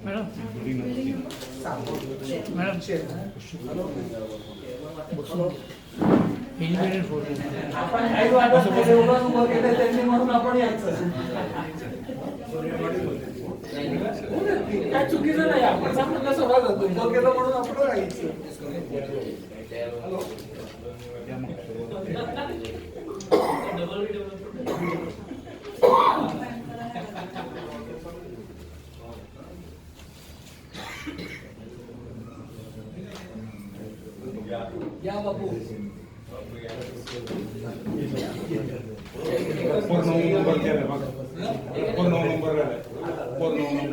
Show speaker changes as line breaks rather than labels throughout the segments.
Madam independent force
आपण काही वाटत नाही एवढं उभं केलं त्यांनी म्हणून आपण यायचं. काय चुकीचं नाही आपण सांगितलं सभा जातो उभं केलं म्हणून आपण राहायचं. या बापू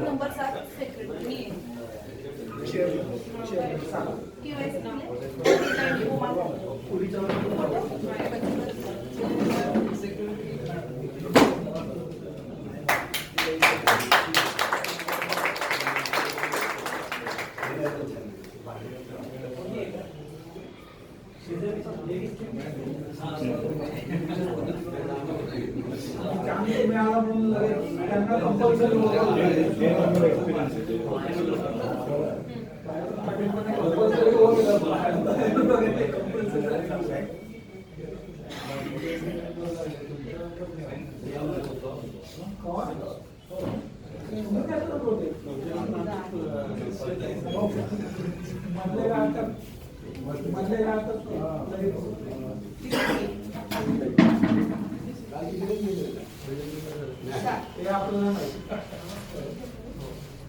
नंबर 7 सेक्रेटरी
मिळाला म्हणून त्यांना compulsory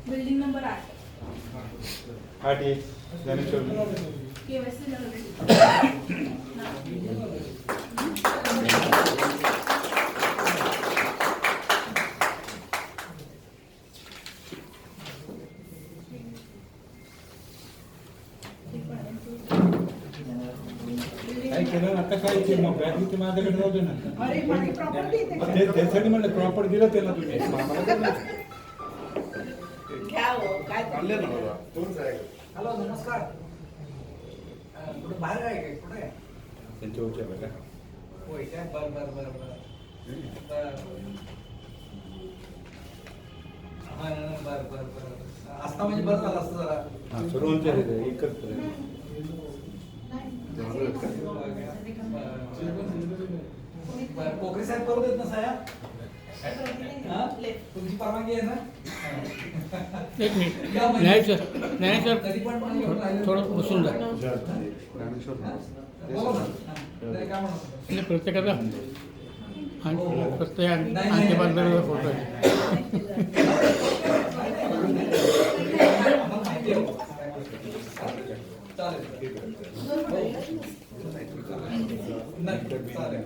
building number 8
Dnyaneshwar
KYC
काय केलं आता काय ते मग बॅग ते माझ्याकडे जाऊ दे ना.
अरे माझी प्रॉपर्टी इथे
त्यासाठी म्हणलं प्रॉपर दिलं त्याला तुम्ही
घ्या हो काय
हॅलो नमस्कार कुठे बाहेर आहे काय कुठे
त्यांच्या उच्च का
होय काय बर बर बर बर बर बर बर असता म्हणजे बरं झालं असतं जरा
सर्वांच्या एकच
पोखरे साहेब करू देत ना साहेब तुमची परवानगी आहे ना.
एक मिनिट न्यायचं
कधी पण
थोडं बसून जा. प्रत्येकाचा प्रत्येक आणखी फोटो आहे.
चालेल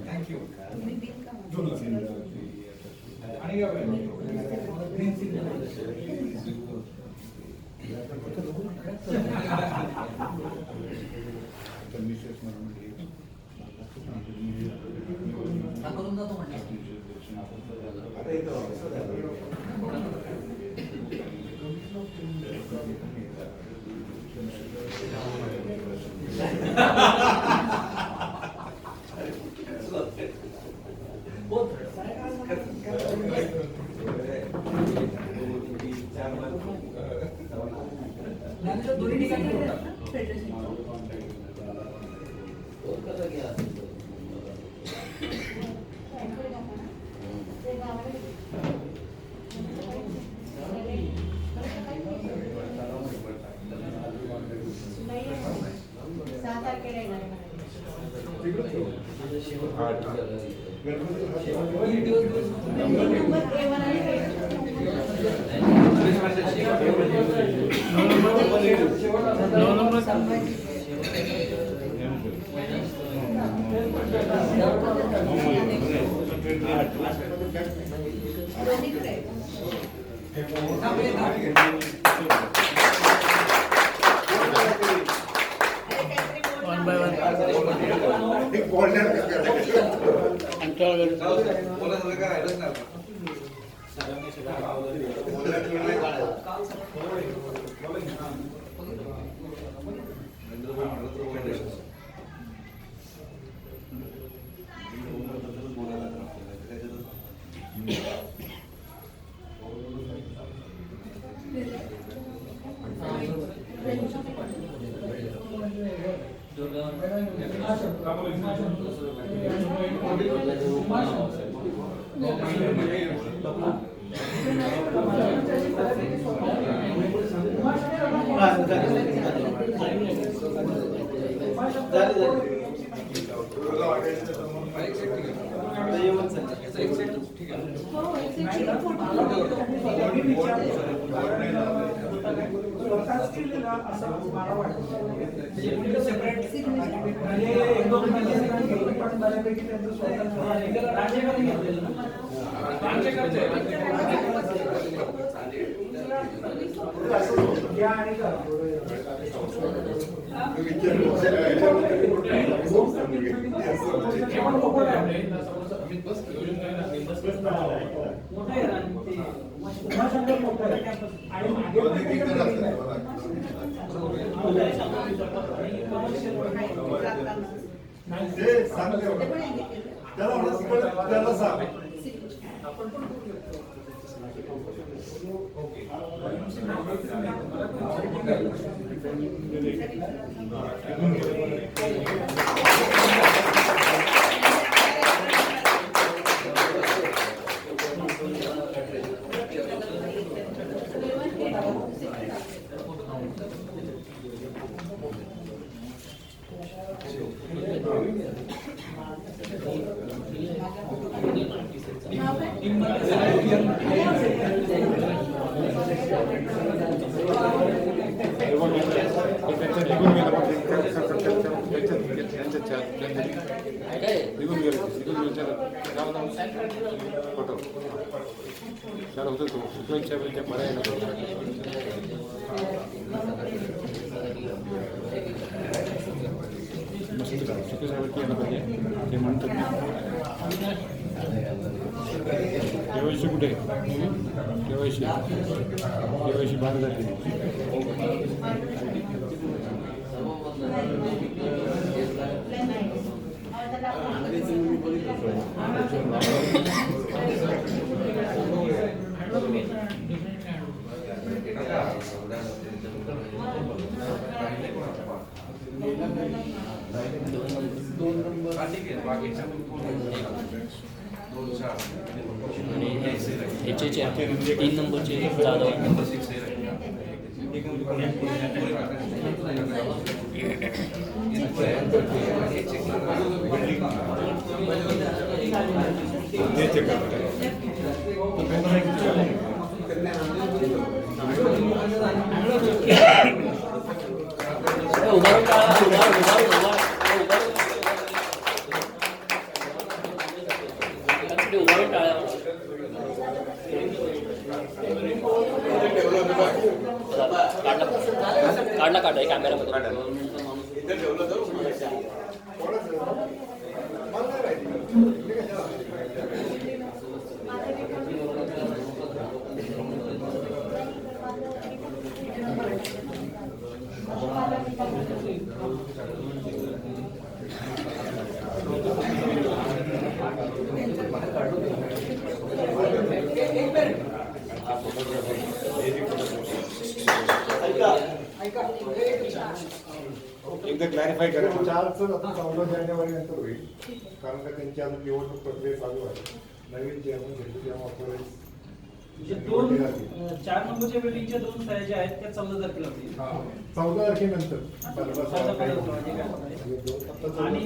थँक्यू. आणि करून जातो दोन्ही ठिकाणी
वन बाय वन
केवायसी कुठे केवायसी बाहेर जाते
ह्याचे 3 नंबरचे जाधव काढला कॅमेरामध्ये
एकदा क्लॅरिफाय करा.
14 जानेवारी नंतर होईल कारण का त्यांची अजून निवडणूक प्रक्रिया चालू आहे. नवीन चेअरमन घेतले तेव्हा
दोन 4 नंबरच्या बिल्डिंगच्या 2 सह्या ज्या आहेत त्या 14 तारखेला होतील.
14 तारखेनंतर
आणि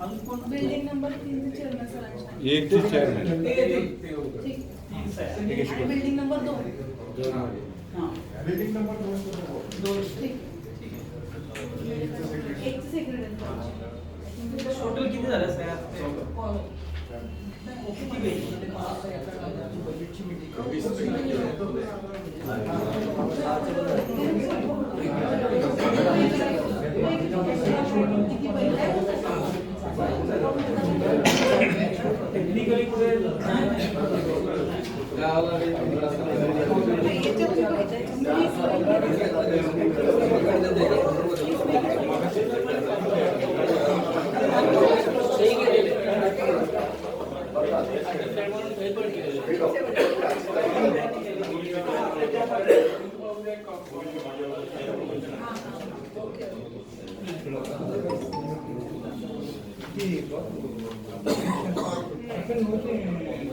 अजून कोण
बिल्डिंग नंबर 3 चेअरमन सरांच्या
एक ते चेअरमॅन
ठीक
3 सह्या
आणि बिल्डिंग नंबर 2
हां
बिल्डिंग नंबर 2
ठीक एक सेक्रेटरी
टोटल किती झालं सह्या किती वेळ टेक्निकली पुढे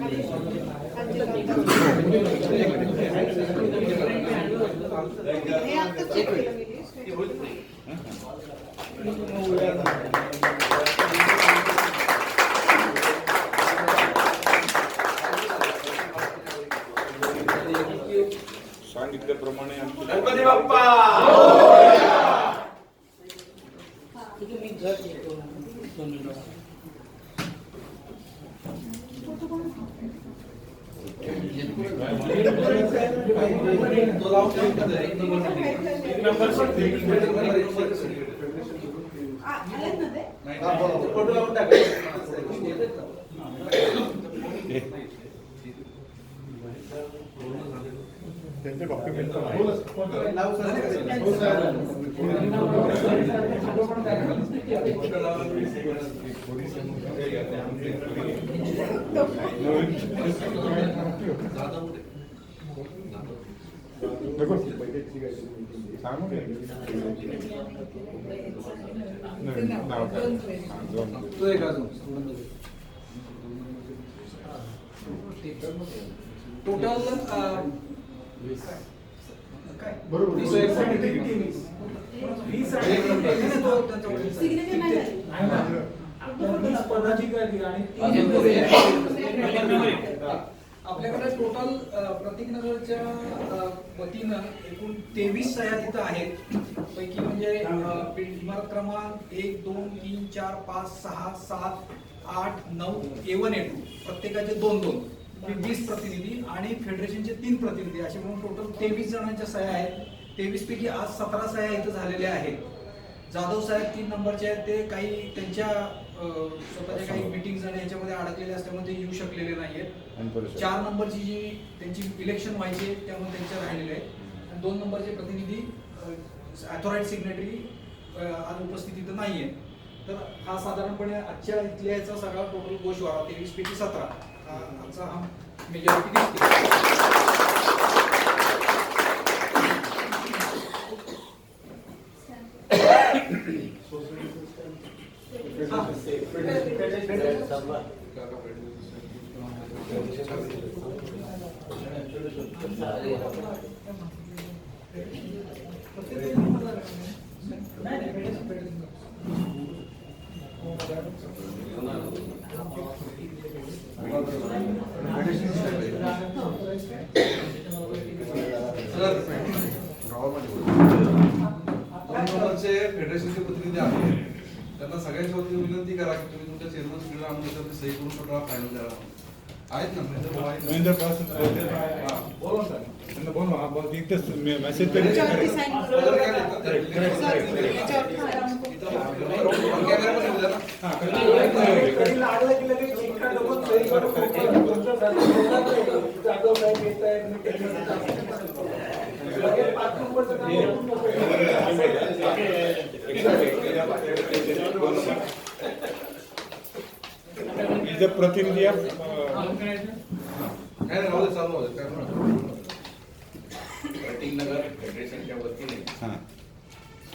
हे आता चेक केलं मी लिस्ट.
सांगितल्याप्रमाणे आमची
गणपती बाप्पा
आलेत ना ते?
त्यांचे डॉक्युमेंट पण
सिग्नेचर नाही झाली.
आपल्याकडे टोटल प्रतीकनगरच्या वतीनं एकूण 23 सह्या तिथं आहेत. पैकी म्हणजे इमारत क्रमांक 1, 2, 3, 4, 5, 6, 7, 8, 9 A1 A2 प्रत्येकाचे 2-2 20 प्रतिनिधी आणि फेडरेशनचे 3 प्रतिनिधी असे म्हणून टोटल 23 जणांच्या सह्या आहेत. 23 पैकी आज 17 सह्या इथं झालेल्या आहेत. जाधव साहेब 3 नंबरचे आहेत, ते काही त्यांच्या स्वतःच्या काही मीटिंग्स आणि याच्यामध्ये अडकलेले असल्यामुळे ते येऊ शकलेले नाहीयेत. 4 नंबरची जी त्यांची इलेक्शन व्हायची आहे त्यामुळे त्यांच्या राहिलेले आहेत. आणि 2 नंबरचे प्रतिनिधी अथॉराइज सिग्नेटरी आज उपस्थित इथं नाहीये. तर हा साधारणपणे आजच्या इथल्या याचा सगळा टोटल गोषवारा 23 पैकी 17 आजचा हा मेजॉरिटी दिसते.
फेडरेशनचे प्रतिनिधी आहेत, त्यांना सगळ्यांच्या वतीने विनंती करा की तुम्ही तुमच्या चेअरमन स्पीडला आणून त्याच्यावरती सही करून सगळा फायनल करा. आहेत ना
महेंद्र बोला त्यांना बोलवा. हा बस इथेच मेसेज
याच्यावरती sign करू.
प्रतिनिधी
प्रतीकनगर फेडरेशनच्या वतीने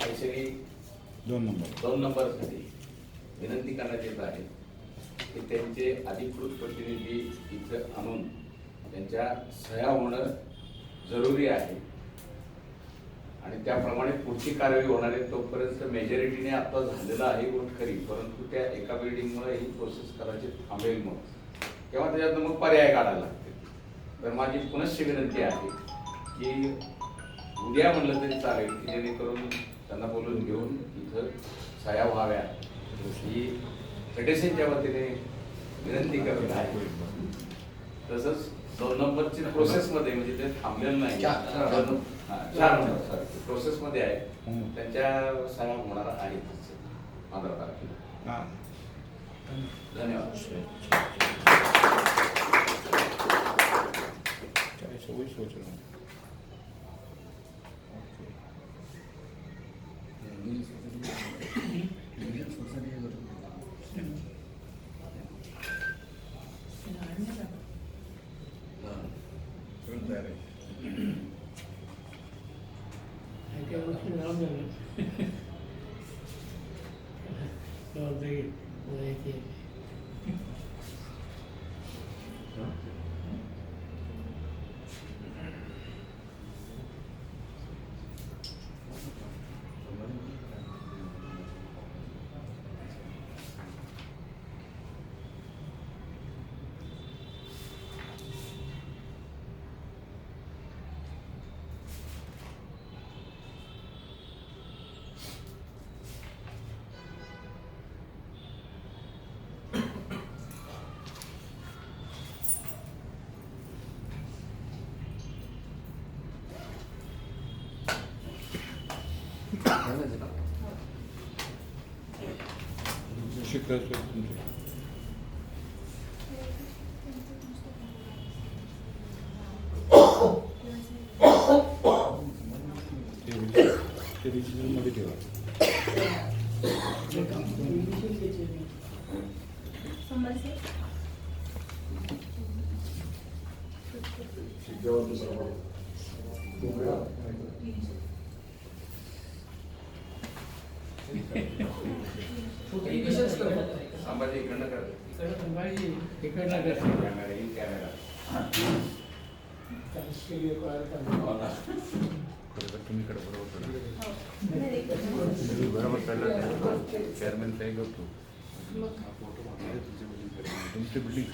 आयशरी 2 नंबरसाठी विनंती करण्यात येत आहे की त्यांचे अधिकृत प्रतिनिधी इथं आणून त्यांच्या सह्या होणं जरुरी आहे आणि त्याप्रमाणे पुढची कारवाई होणार आहे. तोपर्यंत मेजॉरिटीने आता झालेला आहे वोट खरी, परंतु त्या एका बिल्डिंगमुळे ही प्रोसेस कदाचित थांबेल मग किंवा त्याच्यात मग पर्याय काढायला लागतील. तर माझी पुनश्च विनंती आहे की उद्या म्हणलं तरी चालेल की जेणेकरून त्यांना बोलून घेऊन इथं सह्या व्हाव्या ही फेडरेशनच्या वतीने विनंती करत आहे. तसंच 2 नंबरची प्रोसेसमध्ये म्हणजे ते थांबलेलं नाही, 4 नंबर प्रोसेसमध्ये आहे, त्यांच्या सह्या होणार आहेत 15 तारखेला. धन्यवाद.
जबाबदारी
ते डिसिजनमध्ये ठेवा.
संभाजी इकडनं कर.
इकडनं कर.
Camera in camera. हो ना.
तुम्ही कडे बरोबर काढलं. चेअरमॅन साहेब होतो तुमची बिल्डिंग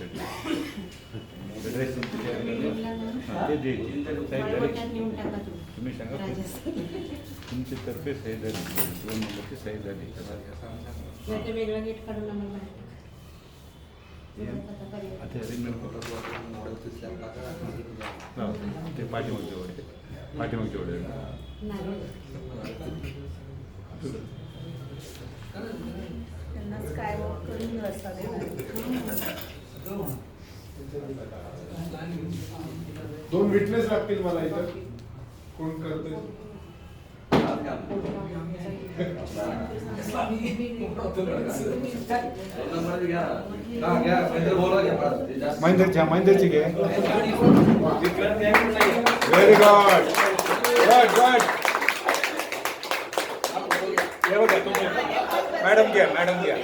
तुम्ही सांगा तुमची तर्फे सही झाली 2 नंबरची सही झाली.
वेगळं गेट काढून आम्हाला
आता अरेंजमेंट ते पाठीमागच्या वडे पाठीमागच्या वडे
त्यांना स्काय वॉक करून रस्ता
दोन विटनेस लागतील मला इथं. कोण करतोय? महेंद्रची घे. Very good good good. Madam घ्या मॅडम घ्या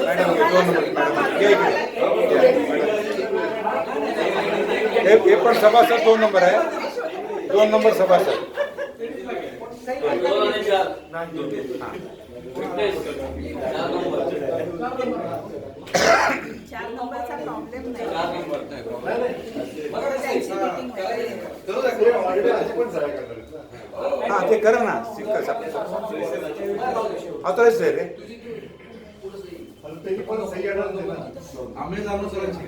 मॅडम घ्या 2 नंबर मॅडम घ्या इकडे. हे पण सभासद 2 नंबर आहे. 2 नंबर सभासद.
चार नंबरचा प्रॉब्लेम नाही.
हा ते करा ना. ऑथराइज आहे रे.
आम्ही जाणून सरांची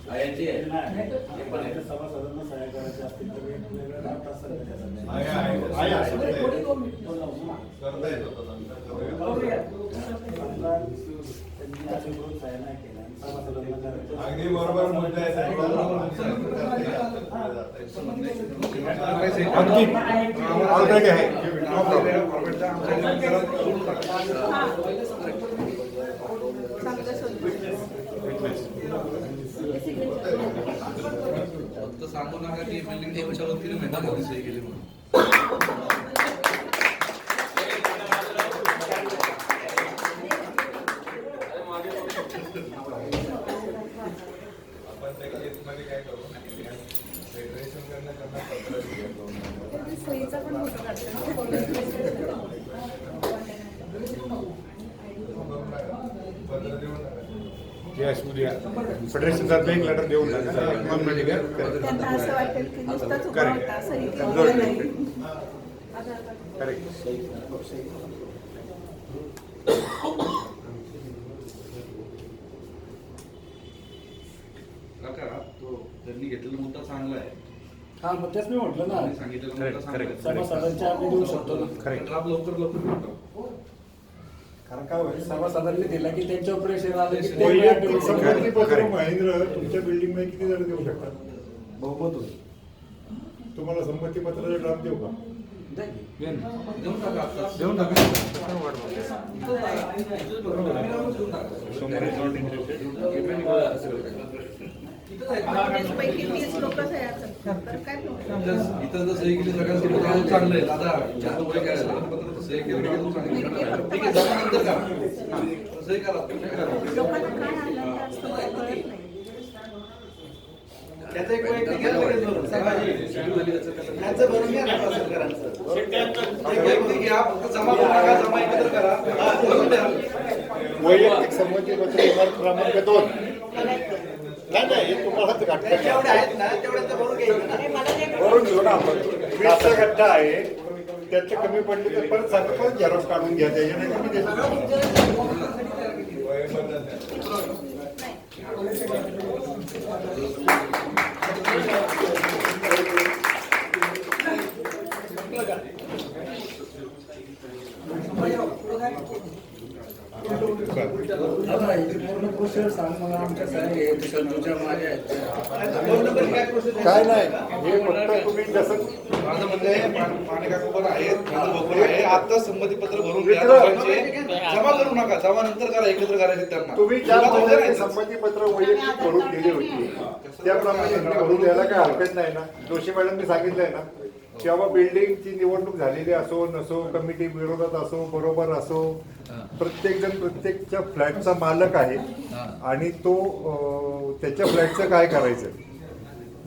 यांची आहे. हे पण आहे.
अगदी बरोबर मुद्दा आहे.
अंकित ऑलरेडी आहे. No problem.
फक्त सांगू नका की बिल्डिंग टेबलच्या वतीने महिन्यामध्ये सही केली म्हणून.
सोयीचा पण फोटो काढतो.
यस उद्या फेडरेशनचा एक लेटर देऊन टाका.
त्यांना असं वाटेल की नुसताच उभा होता, सही केली नाही.
करेक्ट.
काका तो त्यांनी घेतलेला मुद्दा चांगला आहे.
हा मग तेच मी म्हटलं ना.
सांगितलेला मुद्दा चांगला आहे.
सभासदांच्या आम्ही देऊ शकतो ना.
करेक्ट.
ड्राफ्ट लवकर भेटतो.
कारण काय होईल सभासदांनी दिला की त्यांच्यावर प्रेशर आलं की
वैयक्तिक
ते
संमतीपत्र महेंद्र तुमच्या बिल्डिंग मध्ये किती जण देऊ शकतात?
बहुमत होईल.
तुम्हाला संमतीपत्राचा ड्राफ्ट देऊ का?
देऊन टाका आता.
देऊन टाका.
पैकी 20 लोक सह्या करतात. तर काय प्रॉब्लेम?
इथं जर सही केली सगळ्यांचं चांगलं आहे. दादा जास्त वय काय झालं सही केली तर चांगली. ठीक आहे जमा नंतर करा. सही करा.
लोकांना काय आलं ते असतं मला कळत नाही.
त्याचं एक वैयक्तिक घ्या लगेच भरून. त्याचं भरून घ्या ना तहसीलदारांचं. एक वैयक्तिक घ्या फक्त जमा करू नका. जमा एकत्र करा. भरून द्या.
वैयक्तिक संमतीपत्र इमारत क्रमांक 2. नाही हे तुम्हाला
जेवढे आहेत ना तेवढे तर भरून घ्यायचं.
भरून घेऊ ना आपण. 20चा गड्डा आहे त्याचे कमी पडले तर परत सांगा. परत झेरॉक्स काढून घ्या. त्याच्याने कमी देतो.
अक्षर सांग मला आमच्या साहेब संजूच्या माझ्या
काय नाही हे फक्त तुम्ही जसं
माझं म्हणणं आहे माने काकू पण आहेत भोकर आहे आता संमतीपत्र भरून घ्या
मित्र.
दोघांचे. जमा करू नका जमा नंतर करा एकत्र करायचे त्यांना
तुम्ही ज्या
तुला
पद्धतीने
नाही.
संमतीपत्र वैयक्तिक भरून दिली होती त्याप्रमाणे यांनी भरून द्यायला काय हरकत नाही ना. जोशी मॅडमनी सांगितलंय ना की बाबा बिल्डिंगची निवडणूक झालेली असो नसो कमिटी विरोधात असो बरोबर असो प्रत्येक जण प्रत्येकच्या फ्लॅटचा मालक आहे आणि तो त्याच्या फ्लॅटचं काय करायचं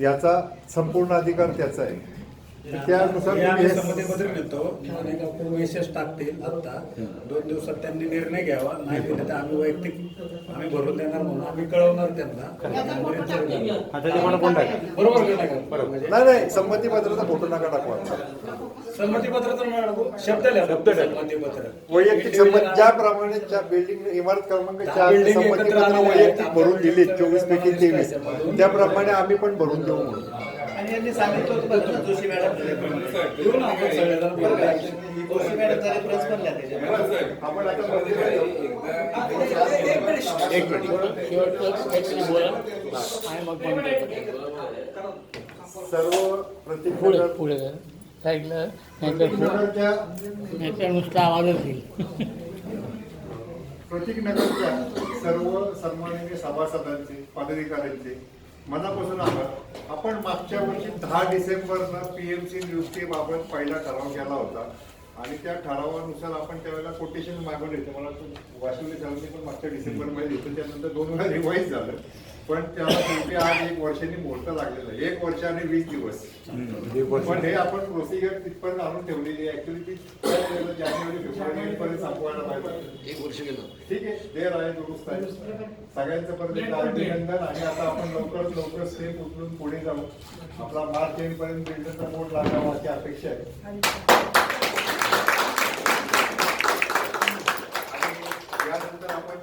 याचा संपूर्ण अधिकार त्याचा आहे. त्यानुसार
आम्ही
तुम्ही हे-
संमतीपत्र घेतो आणि मेसेज टाकतील आता 2 दिवसात त्यांनी निर्णय घ्यावा नाही दिले तर आम्ही वैयक्तिक आम्ही भरून देणार म्हणून आम्ही कळवणार त्यांना बरोबर की नाही? म्हणजे
नाही नाही संमतीपत्राचा फोटो नका टाकवा.
संमतीपत्र तर मॅडम शब्द लिहा संमतीपत्र
वैयक्तिक संमत ज्याप्रमाणे बिल्डिंग इमारत क्रमांक 4
building
संमतीपत्र
एकत्र आलेले
वैयक्तिक
आहेत.
भरून दिली 24 पैकी 23 त्याप्रमाणे आम्ही पण भरून देऊ म्हणून.
आणि यांनी सांगितलं होतं ना, जोशी मॅडम
घेऊ ना आपण सगळेजण बरोबर आहे.
जोशी मॅडम जरा प्रेस पण लिहा त्याच्यामध्ये.
आपण आता मंदिरात जाऊ.
एक मिनिट
शेवटचं बोला
आणि मग बंद करतो.
सर्व प्रतीक
पुढे
नगर-
पुढे साईडला
प्रतीक नगरच्या
नाहीतर नुसता आवाजच येईल.
प्रतीक नगरच्या सर्व सन्माननीय सभासदांचे पदाधिकाऱ्यांचे मनापासून आभार. आपण मागच्या वर्षी 10 डिसेंबरला पीएमसी नियुक्तीबाबत पहिला ठराव केला होता आणि त्या ठरावानुसार आपण त्यावेळेला कोटेशन मागवले होते. मला वाशिवले साहेबांनी पण मागच्या डिसेंबरमध्ये होतं त्यानंतर 2 वेळा रिवाईज झालं पण त्याला शेवटी आज 1 वर्षांनी मुहूर्त लागलेलं आहे. 1 वर्ष आणि 20 दिवस पण हे आपण प्रोसिजर तिथपर्यंत आणून ठेवलेली आहे. ऍक्च्युली ती जानेवारी फेब्रुवारी पर्यंत संपवायला पाहिजे.
1 वर्ष गेलं
ठीक आहे देर आहे दुरुस्त आहे. सगळ्यांचं परत एकदा अभिनंदन आणि आता आपण लवकरात लवकर स्टेप उचलून पुढे जाऊ. आपला मार्च एंड पर्यंत बिल्डरचा बोर्ड लागावा अशी अपेक्षा आहे. आणि यानंतर आपण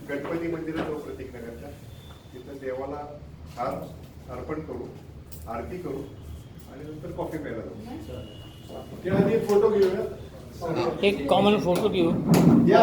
गणपती मंदिरात जाऊ प्रतीक नगरच्या. तिथं देवाला हार अर्पण करू आरती करू आणि नंतर कॉफी प्यायला जाऊ. त्याआधी एक फोटो घेऊया.
एक कॉमन फोटो घेऊ.
या